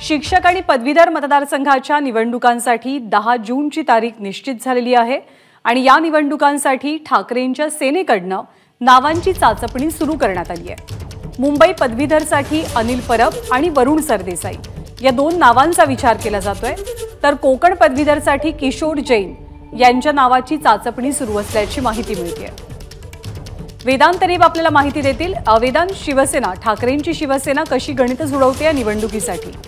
शिक्षक आणि पदवीधर मतदारसंघाच्या निवडणुकांसाठी 10 जूनची तारीख निश्चित झालेली आहे आणि या निवडणुकांसाठी ठाकरेंच्या सेनेकडून नावांची चाचपणी सुरू करण्यात आली आहे। मुंबई पदवीधरसाठी अनिल परब आणि वरुण सरदेसाई या दोन नावांचा विचार केला जातोय, तर कोकण पदवीधरसाठी किशोर जैन यांच्या नावाची चाचपणी सुरू असल्याची माहिती मिळते। वेदांत तरीब आपल्याला माहिती देतील। वेदांत, शिवसेना ठाकरेंची शिवसेना कशी गणित जुळवते या निवडणुकीसाठी?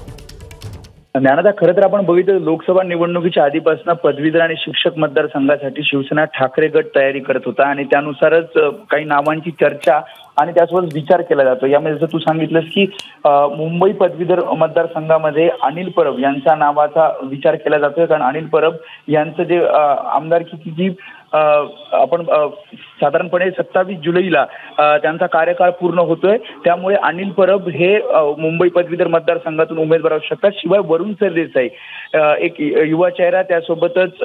ज्ञानदा, खरं तर आपण बघितलं लोकसभा निवडणुकीच्या आधीपासून पदवीधर आणि शिक्षक मतदारसंघासाठी शिवसेना ठाकरे गट तयारी करत होता आणि त्यानुसारच काही नावांची चर्चा आणि त्यासोबत विचार केला जातो। यामध्ये जसं तू सांगितलंस की मुंबई पदवीधर मतदारसंघामध्ये अनिल परब यांच्या नावाचा विचार केला जातोय, कारण अनिल परब यांचं जे आमदारकीची जी आपण साधारणपणे 27 जुलैला त्यांचा कार्यकाळ पूर्ण होतोय, त्यामुळे अनिल परब हे मुंबई पदवीधर मतदारसंघातून उमेदवार असू शकतात। शिवाय वरुण सरदेसाई एक युवा चेहरा, त्यासोबतच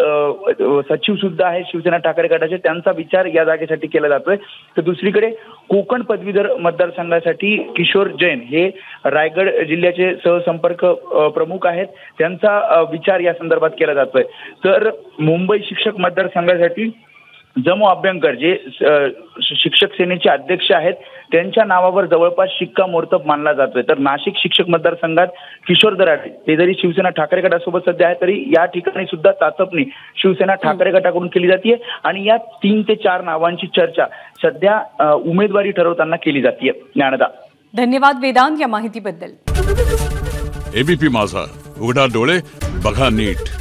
सचिव सुद्धा आहे शिवसेना ठाकरे गटाचे, त्यांचा विचार या जागेसाठी केला जातोय। तर दुसरीकडे कोकण पदवीधर मतदारसंघासाठी किशोर जैन हे रायगड जिल्ह्याचे सहसंपर्क प्रमुख आहेत, त्यांचा विचार या संदर्भात केला जातोय। तर मुंबई शिक्षक मतदारसंघासाठी जमो अभ्यंकर जे शिक्षक सेनेचे अध्यक्ष आहेत, त्यांच्या नावावर जवळपास शिक्कामोर्तब मानला जातोय। तर नाशिक शिक्षक मतदारसंघात किशोर दराडे ते जरी शिवसेना ठाकरे गटासोबत सध्या आहे, तरी या ठिकाणी सुद्धा चाचपणी शिवसेना ठाकरे गटाकडून केली जाते आणि या 3 ते 4 नावांची चर्चा सध्या उमेदवारी ठरवताना केली जाते। ज्ञानदा, धन्यवाद वेदांत या माहितीबद्दल। एबीपी माझा, उघडा डोळे बघा नीट।